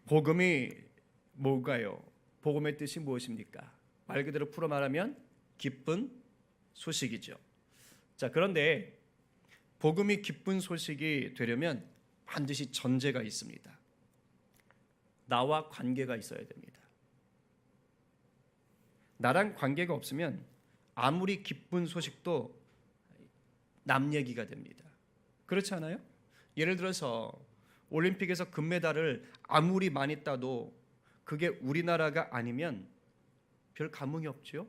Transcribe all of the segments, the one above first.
복음이 뭘까요? 복음의 뜻이 무엇입니까? 말 그대로 풀어 말하면 기쁜 소식이죠. 자, 그런데 복음이 기쁜 소식이 되려면 반드시 전제가 있습니다. 나와 관계가 있어야 됩니다. 나랑 관계가 없으면 아무리 기쁜 소식도 남 얘기가 됩니다. 그렇지 않아요? 예를 들어서 올림픽에서 금메달을 아무리 많이 따도 그게 우리나라가 아니면 별 감흥이 없죠.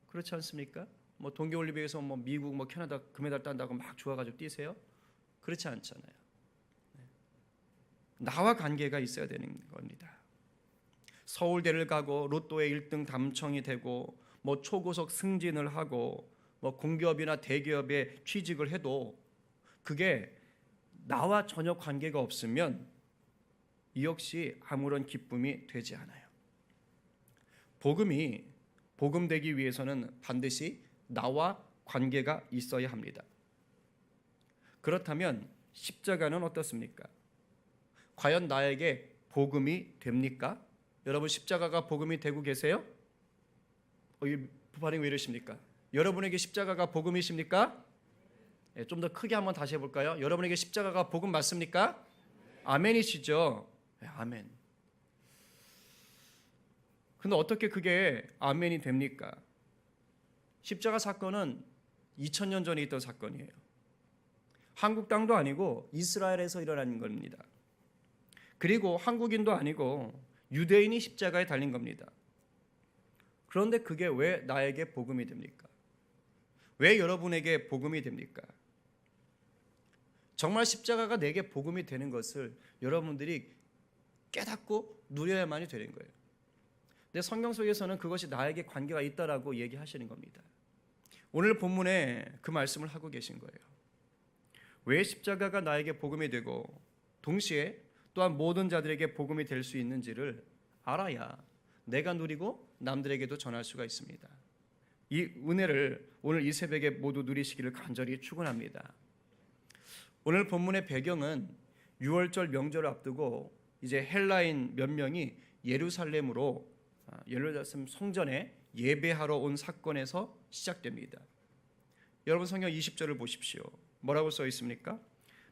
그렇지 않습니까? 뭐 동계올림픽에서 뭐 미국, 뭐 캐나다 금메달 딴다고 막 좋아가지고 뛰세요? 그렇지 않잖아요. 나와 관계가 있어야 되는 겁니다. 서울대를 가고 로또에 1등 당첨이 되고 뭐 초고속 승진을 하고 뭐 공기업이나 대기업에 취직을 해도 그게 나와 전혀 관계가 없으면 이 역시 아무런 기쁨이 되지 않아요. 복음이 복음되기 위해서는 반드시 나와 관계가 있어야 합니다. 그렇다면 십자가는 어떻습니까? 과연 나에게 복음이 됩니까? 여러분 십자가가 복음이 되고 계세요? 이 반응이 왜 이러십니까? 여러분에게 십자가가 복음이십니까? 네, 좀 더 크게 한번 다시 해볼까요? 여러분에게 십자가가 복음 맞습니까? 아멘이시죠? 네, 아멘. 근데 어떻게 그게 아멘이 됩니까? 십자가 사건은 2000년 전에 있던 사건이에요. 한국 땅도 아니고 이스라엘에서 일어난 겁니다. 그리고 한국인도 아니고 유대인이 십자가에 달린 겁니다. 그런데 그게 왜 나에게 복음이 됩니까? 왜 여러분에게 복음이 됩니까? 정말 십자가가 내게 복음이 되는 것을 여러분들이 깨닫고 누려야만이 되는 거예요. 근데 성경 속에서는 그것이 나에게 관계가 있다라고 얘기하시는 겁니다. 오늘 본문에 그 말씀을 하고 계신 거예요. 왜 십자가가 나에게 복음이 되고 동시에 또한 모든 자들에게 복음이 될 수 있는지를 알아야 내가 누리고 남들에게도 전할 수가 있습니다. 이 은혜를 오늘 이 새벽에 모두 누리시기를 간절히 축원합니다. 오늘 본문의 배경은 6월절 명절을 앞두고 이제 헬라인 몇 명이 예루살렘으로 예루살렘 성전에 예배하러 온 사건에서 시작됩니다. 여러분 성경 20절을 보십시오. 뭐라고 써 있습니까?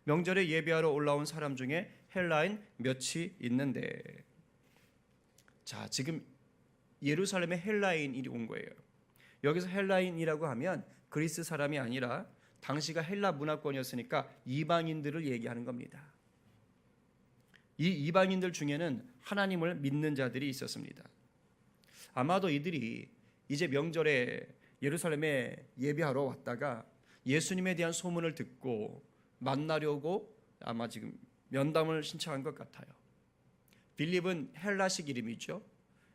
명절에 예배하러 올라온 사람 중에 헬라인 몇이 있는데, 자 지금 예루살렘에 헬라인이 온 거예요. 여기서 헬라인이라고 하면 그리스 사람이 아니라 당시가 헬라 문화권이었으니까 이방인들을 얘기하는 겁니다. 이 이방인들 중에는 하나님을 믿는 자들이 있었습니다. 아마도 이들이 이제 명절에 예루살렘에 예배하러 왔다가 예수님에 대한 소문을 듣고 만나려고 아마 지금 면담을 신청한 것 같아요. 빌립은 헬라식 이름이죠.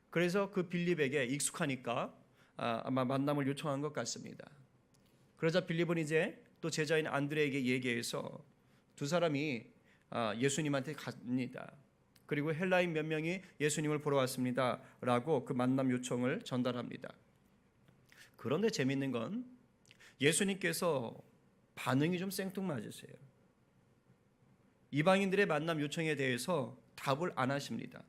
그래서 그 빌립에게 익숙하니까 아마 만남을 요청한 것 같습니다. 그러자 빌립은 이제 또 제자인 안드레에게 얘기해서 두 사람이 예수님한테 갑니다. 그리고 헬라인 몇 명이 예수님을 보러 왔습니다 라고 그 만남 요청을 전달합니다. 그런데 재밌는 건 예수님께서 반응이 좀 생뚱맞으세요. 이방인들의 만남 요청에 대해서 답을 안 하십니다.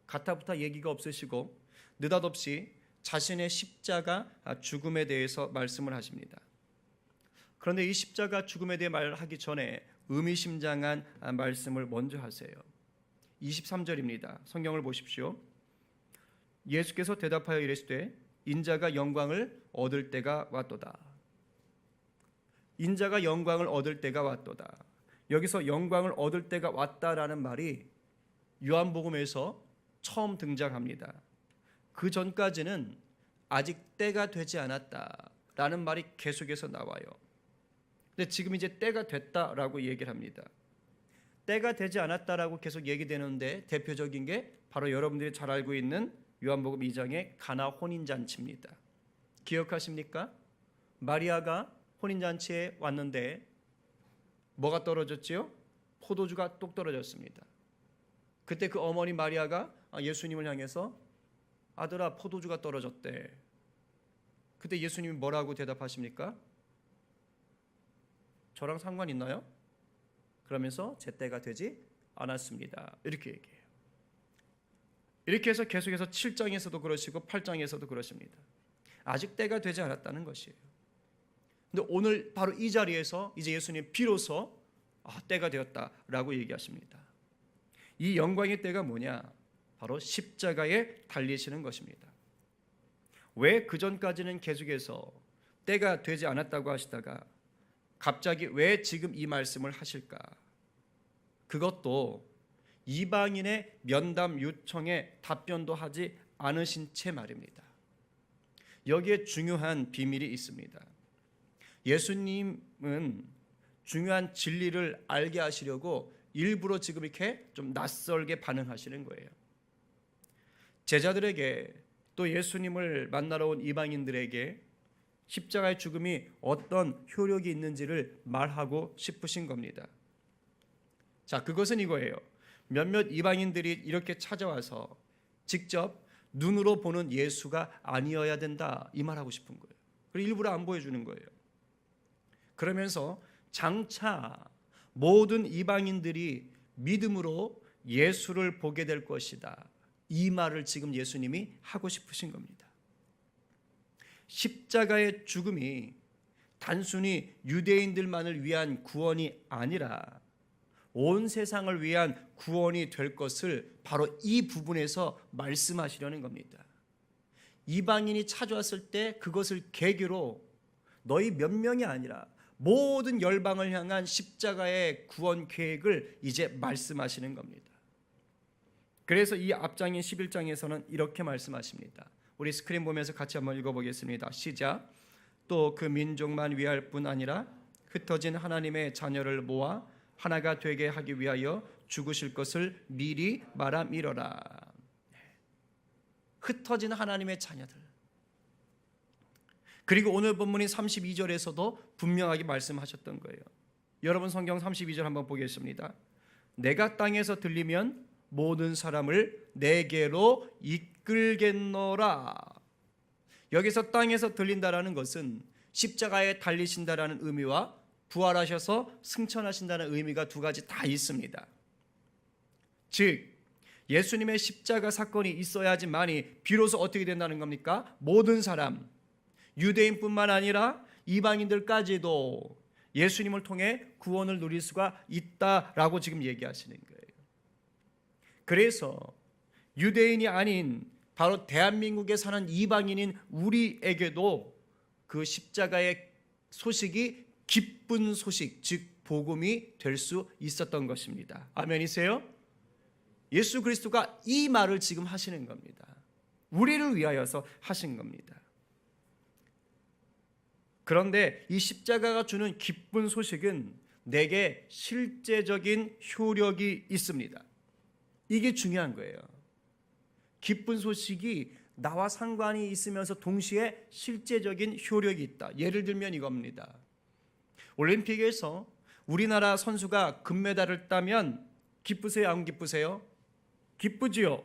가타부타 얘기가 없으시고 느닷없이 자신의 십자가 죽음에 대해서 말씀을 하십니다. 그런데 이 십자가 죽음에 대해 말하기 전에 의미심장한 말씀을 먼저 하세요. 23절입니다. 성경을 보십시오. 예수께서 대답하여 이르시되 인자가 영광을 얻을 때가 왔도다. 인자가 영광을 얻을 때가 왔도다. 여기서 영광을 얻을 때가 왔다라는 말이 요한복음에서 처음 등장합니다. 그 전까지는 아직 때가 되지 않았다라는 말이 계속해서 나와요. 근데 지금 이제 때가 됐다라고 얘기를 합니다. 때가 되지 않았다라고 계속 얘기되는데 대표적인 게 바로 여러분들이 잘 알고 있는 요한복음 2장의 가나 혼인잔치입니다. 기억하십니까? 마리아가 혼인잔치에 왔는데 뭐가 떨어졌지요? 포도주가 뚝 떨어졌습니다. 그때 그 어머니 마리아가 예수님을 향해서 아들아 포도주가 떨어졌대. 그때 예수님이 뭐라고 대답하십니까? 저랑 상관 있나요? 그러면서 제 때가 되지 않았습니다. 이렇게 얘기해요. 이렇게 해서 계속해서 7장에서도 그러시고 8장에서도 그러십니다. 아직 때가 되지 않았다는 것이에요. 근데 오늘 바로 이 자리에서 이제 예수님 비로소 때가 되었다라고 얘기하십니다. 이 영광의 때가 뭐냐? 바로 십자가에 달리시는 것입니다. 왜 그전까지는 계속해서 때가 되지 않았다고 하시다가 갑자기 왜 지금 이 말씀을 하실까? 그것도 이방인의 면담 요청에 답변도 하지 않으신 채 말입니다. 여기에 중요한 비밀이 있습니다. 예수님은 중요한 진리를 알게 하시려고 일부러 지금 이렇게 좀 낯설게 반응하시는 거예요. 제자들에게 또 예수님을 만나러 온 이방인들에게 십자가의 죽음이 어떤 효력이 있는지를 말하고 싶으신 겁니다. 자, 그것은 이거예요. 몇몇 이방인들이 이렇게 찾아와서 직접 눈으로 보는 예수가 아니어야 된다, 이 말하고 싶은 거예요. 그리고 일부러 안 보여주는 거예요. 그러면서 장차 모든 이방인들이 믿음으로 예수를 보게 될 것이다, 이 말을 지금 예수님이 하고 싶으신 겁니다. 십자가의 죽음이 단순히 유대인들만을 위한 구원이 아니라 온 세상을 위한 구원이 될 것을 바로 이 부분에서 말씀하시려는 겁니다. 이방인이 찾아왔을 때 그것을 계기로 너희 몇 명이 아니라 모든 열방을 향한 십자가의 구원 계획을 이제 말씀하시는 겁니다. 그래서 이 앞장인 11장에서는 이렇게 말씀하십니다. 우리 스크린 보면서 같이 한번 읽어보겠습니다. 시작. 또 그 민족만 위할 뿐 아니라 흩어진 하나님의 자녀를 모아 하나가 되게 하기 위하여 죽으실 것을 미리 말함이러라. 흩어진 하나님의 자녀들. 그리고 오늘 본문인 32절에서도 분명하게 말씀하셨던 거예요. 여러분 성경 32절 한번 보겠습니다. 내가 땅에서 들리면 모든 사람을 내게로 이끌겠노라. 여기서 땅에서 들린다라는 것은 십자가에 달리신다라는 의미와 부활하셔서 승천하신다는 의미가 두 가지 다 있습니다. 즉 예수님의 십자가 사건이 있어야지만이 비로소 어떻게 된다는 겁니까? 모든 사람, 유대인뿐만 아니라 이방인들까지도 예수님을 통해 구원을 누릴 수가 있다라고 지금 얘기하시는 거예요. 그래서 유대인이 아닌 바로 대한민국에 사는 이방인인 우리에게도 그 십자가의 소식이 기쁜 소식, 즉 복음이 될 수 있었던 것입니다. 아멘이세요? 예수 그리스도가 이 말을 지금 하시는 겁니다. 우리를 위하여서 하신 겁니다. 그런데 이 십자가가 주는 기쁜 소식은 내게 실제적인 효력이 있습니다. 이게 중요한 거예요. 기쁜 소식이 나와 상관이 있으면서 동시에 실제적인 효력이 있다. 예를 들면 이겁니다. 올림픽에서 우리나라 선수가 금메달을 따면 기쁘세요? 안 기쁘세요? 기쁘지요.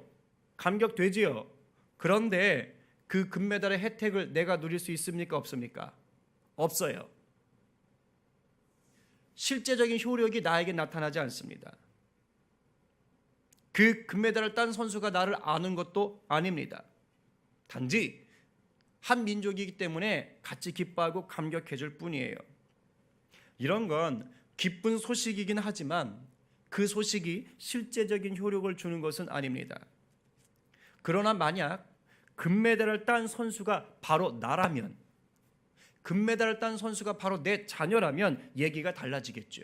감격되지요. 그런데 그 금메달의 혜택을 내가 누릴 수 있습니까? 없습니까? 없어요. 실제적인 효력이 나에게 나타나지 않습니다. 그 금메달을 딴 선수가 나를 아는 것도 아닙니다. 단지 한 민족이기 때문에 같이 기뻐하고 감격해 줄 뿐이에요. 이런 건 기쁜 소식이긴 하지만 그 소식이 실제적인 효력을 주는 것은 아닙니다. 그러나 만약 금메달을 딴 선수가 바로 나라면, 금메달을 딴 선수가 바로 내 자녀라면 얘기가 달라지겠죠.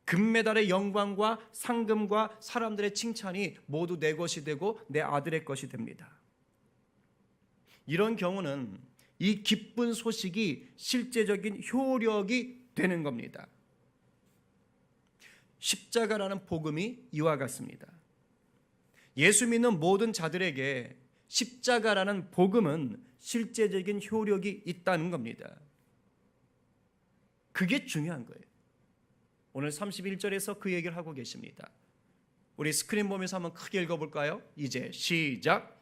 금메달의 영광과 상금과 사람들의 칭찬이 모두 내 것이 되고 내 아들의 것이 됩니다. 이런 경우는 이 기쁜 소식이 실제적인 효력이 되는 겁니다. 십자가라는 복음이 이와 같습니다. 예수 믿는 모든 자들에게 십자가라는 복음은 실제적인 효력이 있다는 겁니다. 그게 중요한 거예요. 오늘 31절에서 그 얘기를 하고 계십니다. 우리 스크린 보면서 한번 크게 읽어볼까요? 이제 시작.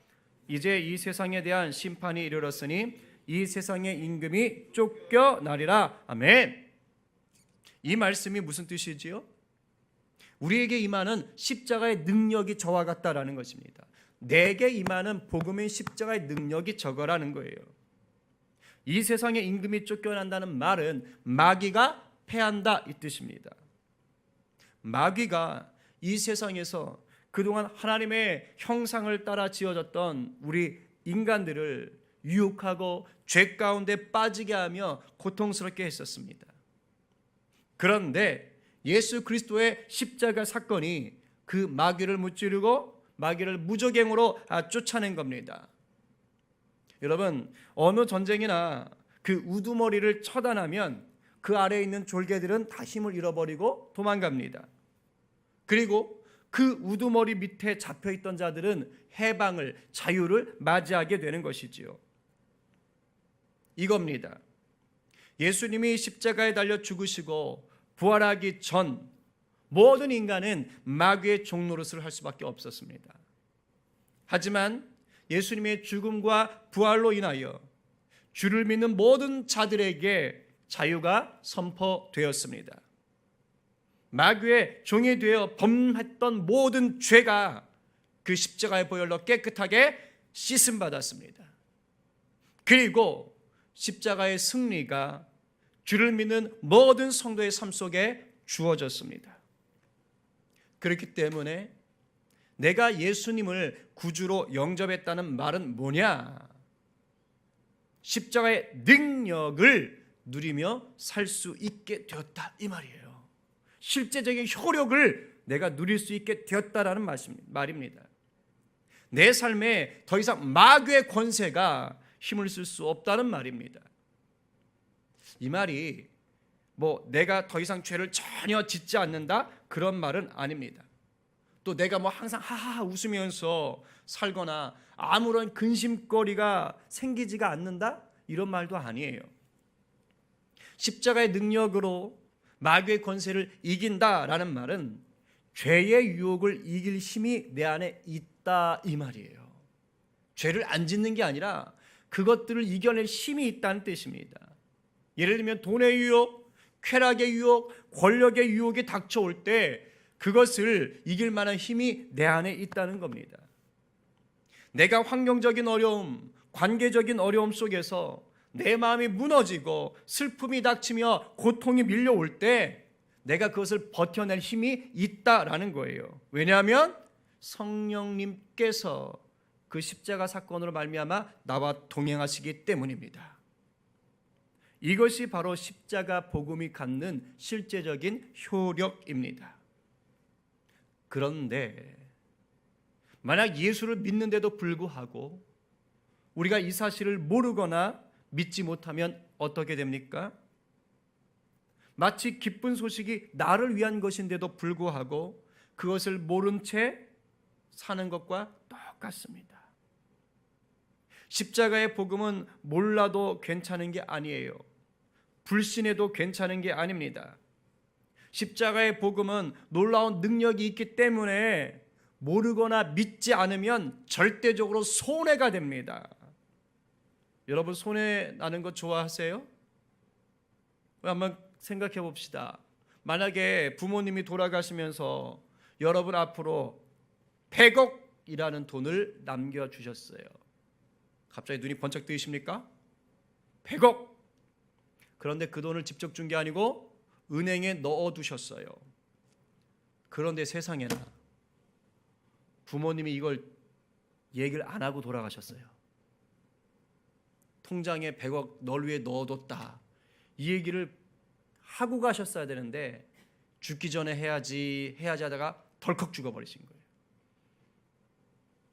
이제 이 세상에 대한 심판이 이르렀으니 이 세상의 임금이 쫓겨나리라. 아멘. 이 말씀이 무슨 뜻이지요? 우리에게 임하는 십자가의 능력이 저와 같다라는 것입니다. 내게 임하는 복음의 십자가의 능력이 저거라는 거예요. 이 세상의 임금이 쫓겨난다는 말은 마귀가 패한다 이 뜻입니다. 마귀가 이 세상에서 그동안 하나님의 형상을 따라 지어졌던 우리 인간들을 유혹하고 죄 가운데 빠지게 하며 고통스럽게 했었습니다. 그런데 예수 그리스도의 십자가 사건이 그 마귀를 무찌르고 마귀를 무적행으로 쫓아낸 겁니다. 여러분, 어느 전쟁이나 그 우두머리를 처단하면 그 아래에 있는 졸개들은 다 힘을 잃어버리고 도망갑니다. 그리고 그 우두머리 밑에 잡혀있던 자들은 해방을, 자유를 맞이하게 되는 것이지요. 이겁니다. 예수님이 십자가에 달려 죽으시고 부활하기 전 모든 인간은 마귀의 종노릇을 할 수밖에 없었습니다. 하지만 예수님의 죽음과 부활로 인하여 주를 믿는 모든 자들에게 자유가 선포되었습니다. 마귀의 종이 되어 범했던 모든 죄가 그 십자가의 보혈로 깨끗하게 씻음받았습니다. 그리고 십자가의 승리가 주를 믿는 모든 성도의 삶 속에 주어졌습니다. 그렇기 때문에 내가 예수님을 구주로 영접했다는 말은 뭐냐? 십자가의 능력을 누리며 살 수 있게 되었다 이 말이에요. 실제적인 효력을 내가 누릴 수 있게 되었다라는 말입니다. 내 삶에 더 이상 마귀의 권세가 힘을 쓸 수 없다는 말입니다. 이 말이 내가 더 이상 죄를 전혀 짓지 않는다 그런 말은 아닙니다. 또 내가 항상 하하하 웃으면서 살거나 아무런 근심거리가 생기지가 않는다 이런 말도 아니에요. 십자가의 능력으로 마귀의 권세를 이긴다라는 말은 죄의 유혹을 이길 힘이 내 안에 있다 이 말이에요. 죄를 안 짓는 게 아니라 그것들을 이겨낼 힘이 있다는 뜻입니다. 예를 들면 돈의 유혹, 쾌락의 유혹, 권력의 유혹이 닥쳐올 때 그것을 이길 만한 힘이 내 안에 있다는 겁니다. 내가 환경적인 어려움, 관계적인 어려움 속에서 내 마음이 무너지고 슬픔이 닥치며 고통이 밀려올 때 내가 그것을 버텨낼 힘이 있다라는 거예요. 왜냐하면 성령님께서 그 십자가 사건으로 말미암아 나와 동행하시기 때문입니다. 이것이 바로 십자가 복음이 갖는 실제적인 효력입니다. 그런데 만약 예수를 믿는데도 불구하고 우리가 이 사실을 모르거나 믿지 못하면 어떻게 됩니까? 마치 기쁜 소식이 나를 위한 것인데도 불구하고 그것을 모른 채 사는 것과 똑같습니다. 십자가의 복음은 몰라도 괜찮은 게 아니에요. 불신해도 괜찮은 게 아닙니다. 십자가의 복음은 놀라운 능력이 있기 때문에 모르거나 믿지 않으면 절대적으로 손해가 됩니다. 여러분 손해 나는 거 좋아하세요? 한번 생각해 봅시다. 만약에 부모님이 돌아가시면서 여러분 앞으로 100억이라는 돈을 남겨주셨어요. 갑자기 눈이 번쩍 뜨이십니까? 100억! 그런데 그 돈을 직접 준 게 아니고 은행에 넣어두셨어요. 그런데 세상에나 부모님이 이걸 얘기를 안 하고 돌아가셨어요. 통장에 100억 널 위해 넣어뒀다. 이 얘기를 하고 가셨어야 되는데 죽기 전에 해야지 하다가 덜컥 죽어버리신 거예요.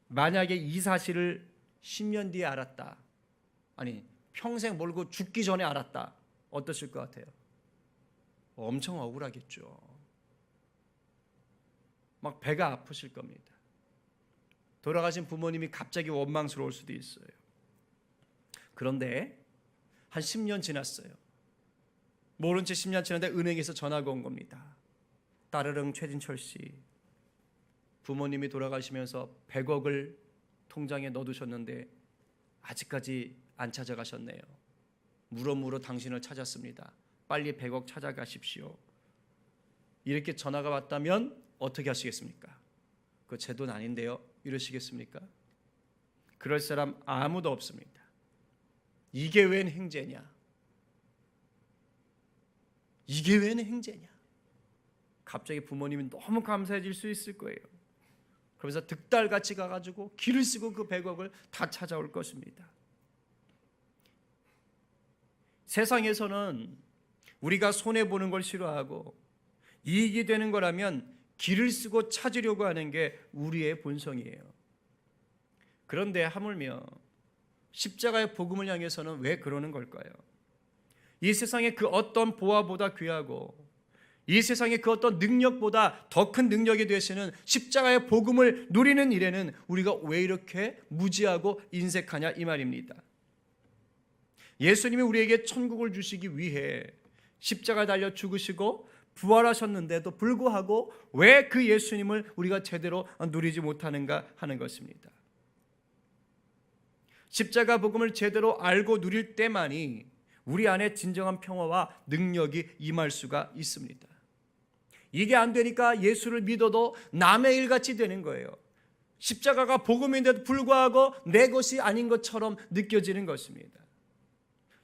만약에 이 사실을 10년 뒤에 알았다. 아니 평생 모르고 죽기 전에 알았다. 어떠실 것 같아요? 엄청 억울하겠죠. 막 배가 아프실 겁니다. 돌아가신 부모님이 갑자기 원망스러울 수도 있어요. 그런데 한 10년 지났어요. 모른 채 10년 지났는데 은행에서 전화가 온 겁니다. 따르릉 최진철 씨, 부모님이 돌아가시면서 100억을 통장에 넣어두셨는데 아직까지 안 찾아가셨네요. 물어 당신을 찾았습니다. 빨리 100억 찾아가십시오. 이렇게 전화가 왔다면 어떻게 하시겠습니까? 그거 제 돈 아닌데요? 이러시겠습니까? 그럴 사람 아무도 없습니다. 이게 웬 행제냐? 이게 웬 행제냐? 갑자기 부모님이 너무 감사해질 수 있을 거예요. 그러면서 득달같이 가가지고 길을 쓰고 그 100억을 다 찾아올 것입니다. 세상에서는 우리가 손해보는 걸 싫어하고 이익이 되는 거라면 길을 쓰고 찾으려고 하는 게 우리의 본성이에요. 그런데 하물며 십자가의 복음을 향해서는 왜 그러는 걸까요? 이 세상의 그 어떤 보화보다 귀하고 이 세상의 그 어떤 능력보다 더 큰 능력이 되시는 십자가의 복음을 누리는 일에는 우리가 왜 이렇게 무지하고 인색하냐 이 말입니다. 예수님이 우리에게 천국을 주시기 위해 십자가에 달려 죽으시고 부활하셨는데도 불구하고 왜 그 예수님을 우리가 제대로 누리지 못하는가 하는 것입니다. 십자가 복음을 제대로 알고 누릴 때만이 우리 안에 진정한 평화와 능력이 임할 수가 있습니다. 이게 안 되니까 예수를 믿어도 남의 일같이 되는 거예요. 십자가가 복음인데도 불구하고 내 것이 아닌 것처럼 느껴지는 것입니다.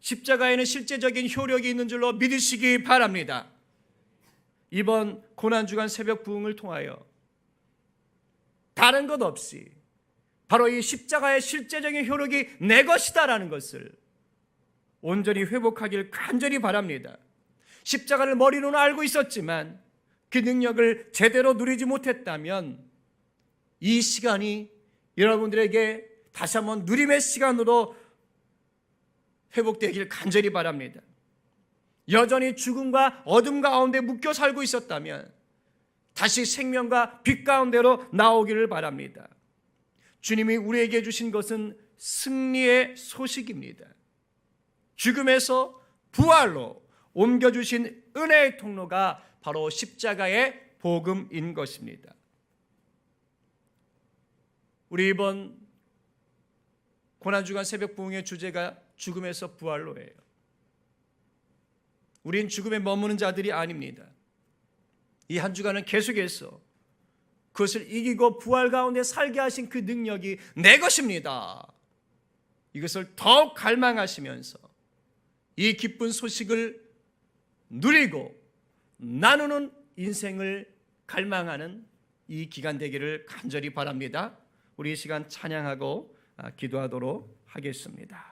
십자가에는 실제적인 효력이 있는 줄로 믿으시기 바랍니다. 이번 고난주간 새벽 부흥을 통하여 다른 것 없이 바로 이 십자가의 실제적인 효력이 내 것이다라는 것을 온전히 회복하길 간절히 바랍니다. 십자가를 머리로는 알고 있었지만 그 능력을 제대로 누리지 못했다면 이 시간이 여러분들에게 다시 한번 누림의 시간으로 회복되길 간절히 바랍니다. 여전히 죽음과 어둠 가운데 묶여 살고 있었다면 다시 생명과 빛 가운데로 나오기를 바랍니다. 주님이 우리에게 주신 것은 승리의 소식입니다. 죽음에서 부활로 옮겨주신 은혜의 통로가 바로 십자가의 복음인 것입니다. 우리 이번 고난주간 새벽 부흥의 주제가 죽음에서 부활로예요. 우린 죽음에 머무는 자들이 아닙니다. 이 한 주간은 계속해서 그것을 이기고 부활 가운데 살게 하신 그 능력이 내 것입니다. 이것을 더욱 갈망하시면서 이 기쁜 소식을 누리고 나누는 인생을 갈망하는 이 기간 되기를 간절히 바랍니다. 우리 이 시간 찬양하고 기도하도록 하겠습니다.